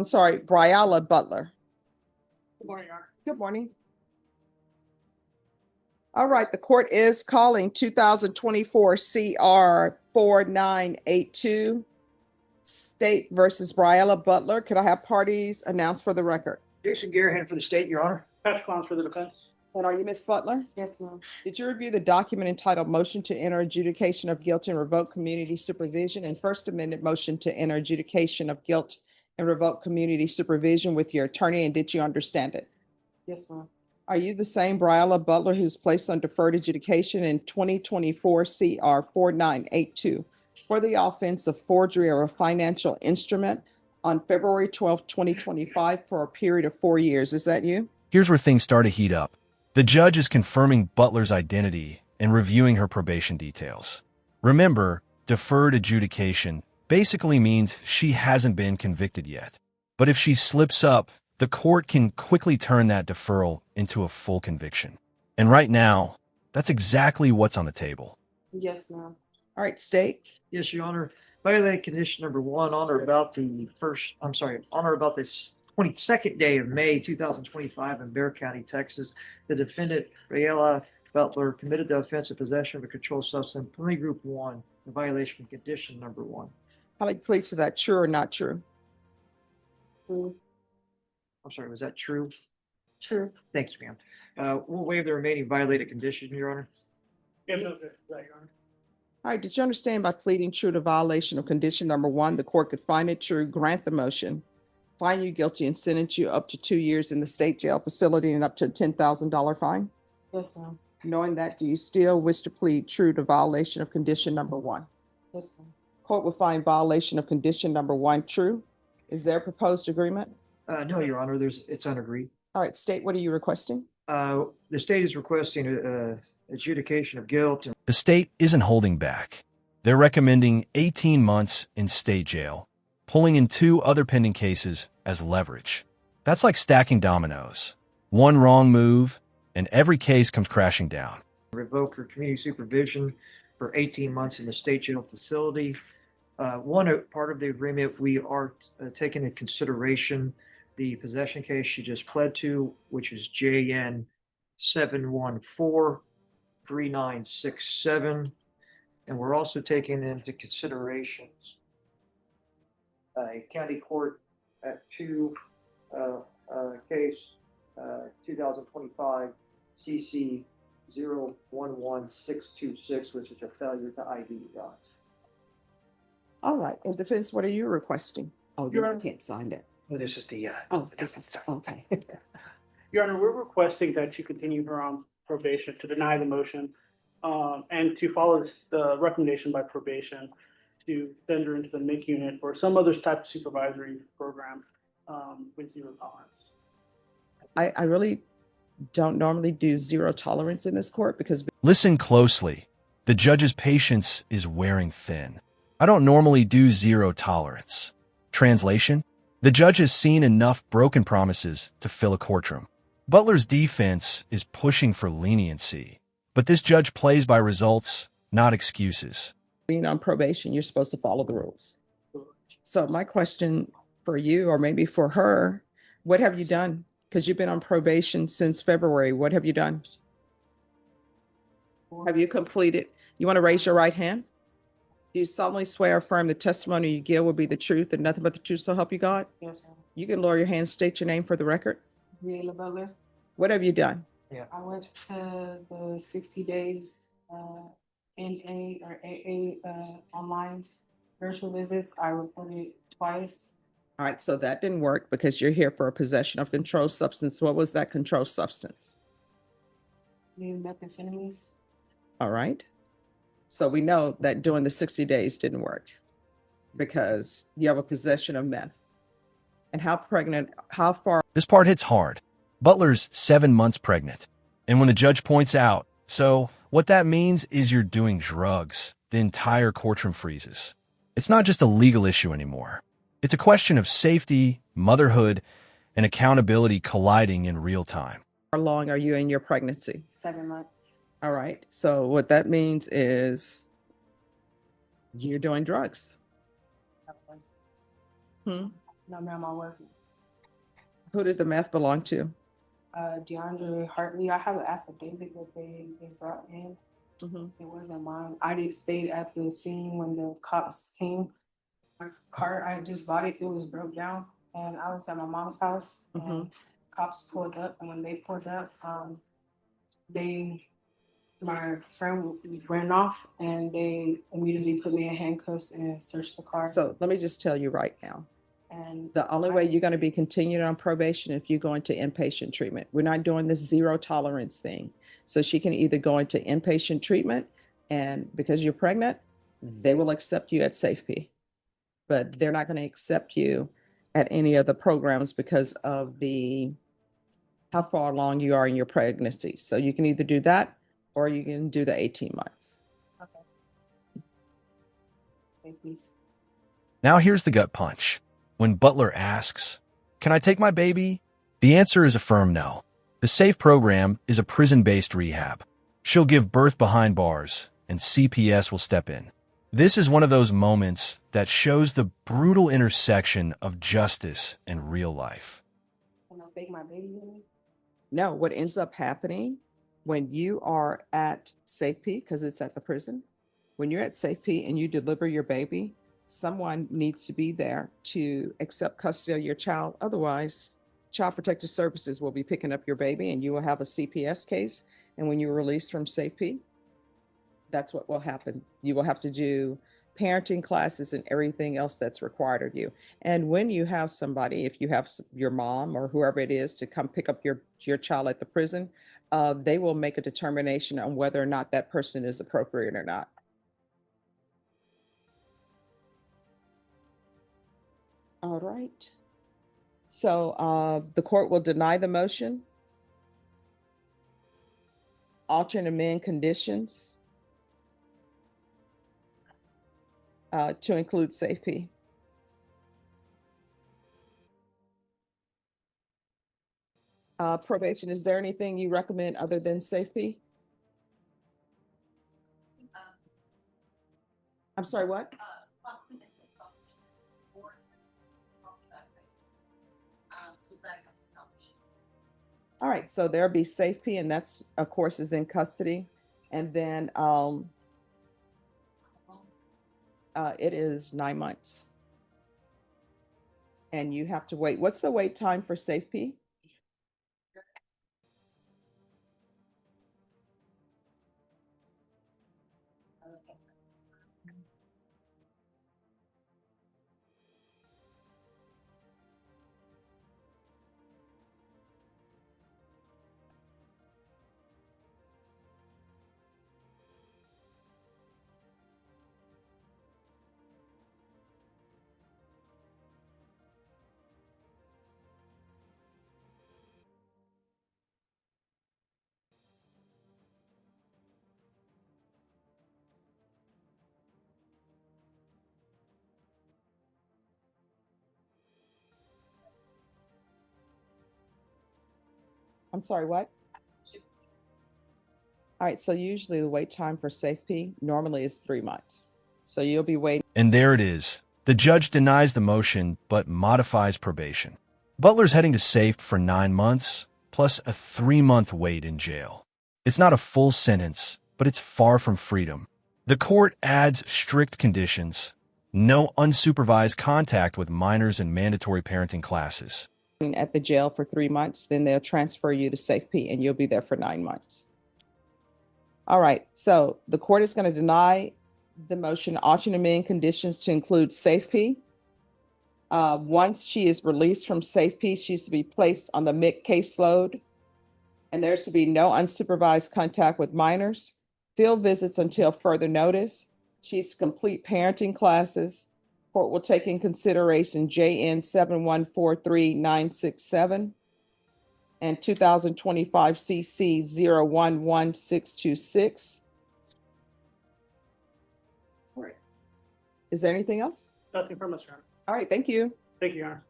I'm sorry, Briella Butler. Good morning, Your Honor. Good morning. All right, the court is calling 2024 CR 4982, State versus Briella Butler. Could I have parties announced for the record? Jason Garahan for the state, Your Honor. Patrick Collins for the defense. And are you Ms. Butler? Yes, ma'am. Did you review the document entitled Motion to Enter Adjudication of Guilt and Revoke Community Supervision and First Amendment Motion to Enter Adjudication of Guilt and Revoke Community Supervision with your attorney, and did you understand it? Yes, ma'am. Are you the same Briella Butler who's placed on deferred adjudication in 2024 CR 4982 for the offense of forgery of a financial instrument on February 12, 2025 for a period of 4 years? Is that you? Here's where things start to heat up. The judge is confirming Butler's identity and reviewing her probation details. Remember, deferred adjudication basically means she hasn't been convicted yet. But if she slips up, the court can quickly turn that deferral into a full conviction. And right now, that's exactly what's on the table. Yes, ma'am. All right, state. Yes, Your Honor. Violate condition number one on or about the 22nd day of May 2025 in Bexar County, Texas. The defendant, Briella Butler, committed the offense of possession of a controlled substance, plea group 1, in violation of condition number 1. How do you plead to that, true or not true? True. I'm sorry, was that true? True. Thanks, ma'am. We'll waive the remaining violated condition, Your Honor. Yes, no, sir. Right, Your Honor. All right, did you understand by pleading true to violation of condition number 1, the court could find it true, grant the motion, find you guilty, and sentence you up to 2 years in the state jail facility and up to a $10,000 fine? Yes, ma'am. Knowing that, do you still wish to plead true to violation of condition number 1? Yes, ma'am. Court will find violation of condition number 1 true. Is there a proposed agreement? No, Your Honor, it's unagreed. All right, state, what are you requesting? The state is requesting adjudication of guilt. The state isn't holding back. They're recommending 18 months in state jail, pulling in 2 other pending cases as leverage. That's like stacking dominoes. One wrong move, and every case comes crashing down. Revoke for community supervision for 18 months in the state jail facility. One part of the agreement, we are taking into consideration the possession case she just pled to, which is JN 7143967. And we're also taking into consideration a county court at 2 case 2025 CC 011626, which is a failure to ID. All right, in defense, what are you requesting? Oh, Your you Honor. can't sign that. Well, this is the This is, okay. Your Honor, we're requesting that you continue her on probation, to deny the motion, and to follow the recommendation by probation to send her into the MIC unit or some other type of supervisory program with zero tolerance. I really don't normally do zero tolerance in this court because Listen closely. The judge's patience is wearing thin. I don't normally do zero tolerance. Translation: the judge has seen enough broken promises to fill a courtroom. Butler's defense is pushing for leniency, but this judge plays by results, not excuses. being on probation, you're supposed to follow the rules. So my question for you, or maybe for her, what have you done? Because you've been on probation since February. What have you done? Have you completed? You want to raise your right hand? Do you solemnly swear or affirm the testimony you give will be the truth and nothing but the truth, so help you God? Yes, ma'am. You can lower your hand, state your name for the record. Briella Butler. What have you done? I went to the 60 days NA or AA online virtual visits. I reported twice. All right, so that didn't work because you're here for a possession of controlled substance. What was that controlled substance? New methamphetamines. All right. So we know that doing the 60 days didn't work because you have a possession of meth. And how far? This part hits hard. Butler's 7 months pregnant. And when the judge points out, so what that means is you're doing drugs, the entire courtroom freezes. It's not just a legal issue anymore. It's a question of safety, motherhood, and accountability colliding in real time. How long are you in your pregnancy? 7 months. All right. So what that means is you're doing drugs. No, ma'am, I wasn't. Who did the meth belong to? DeAndre Hartley, I have an affidavit that they brought in. Mhm. It wasn't mine. I did stay at the scene when the cops came. My car, I just bought it, it was broke down, and I was at my mom's house, and cops pulled up, and when they pulled up, my friend ran off, and they immediately put me in handcuffs and searched the car. So let me just tell you right now, And the only way you're going to be continued on probation if you go into inpatient treatment. We're not doing this zero tolerance thing. So she can either go into inpatient treatment, and because you're pregnant, they will accept you at SAFEP, but they're not going to accept you at any of the programs because of how far along you are in your pregnancy. So you can either do that or you can do the 18 months. okay. Thank you. Now here's the gut punch. When Butler asks, "Can I take my baby?" the answer is a firm no. The SAFE program is a prison-based rehab. She'll give birth behind bars, and CPS will step in. This is one of those moments that shows the brutal intersection of justice and real life. Can I take my baby with me? No, what ends up happening when you are at SAFEP, because it's at the prison, when you're at SAFEP and you deliver your baby, someone needs to be there to accept custody of your child. Otherwise, Child Protective Services will be picking up your baby and you will have a CPS case. And when you're released from SAFEP, that's what will happen. You will have to do parenting classes and everything else that's required of you. And when you have somebody, if you have your mom or whoever it is to come pick up your child at the prison, they will make a determination on whether or not that person is appropriate or not. All right. So the court will deny the motion, alter and amend conditions to include SAFEP. Probation, is there anything you recommend other than SAFEP? I'm sorry, what? All right, so there'll be SAFEP, and that's, of course, is in custody. And then it is 9 months. And you have to wait. What's the wait time for SAFEP? I'm sorry, what? All right, so usually the wait time for SAFEP normally is 3 months. So you'll be waiting. And there it is. The judge denies the motion, but modifies probation. Butler's heading to SAFE for 9 months, plus a 3-month wait in jail. It's not a full sentence, but it's far from freedom. The court adds strict conditions: no unsupervised contact with minors and mandatory parenting classes. At the jail for 3 months, then they'll transfer you to SAFEP and you'll be there for 9 months. All right, so the court is going to deny the motion, alter and amend conditions to include SAFEP. Once she is released from SAFEP, she's to be placed on the MIC caseload, and there's to be no unsupervised contact with minors, field visits until further notice. She's to complete parenting classes. Court will take in consideration JN 7143967 and 2025 CC 011626. All right. Is there anything else? Nothing from us, Your Honor. All right, thank you. Thank you, Your Honor.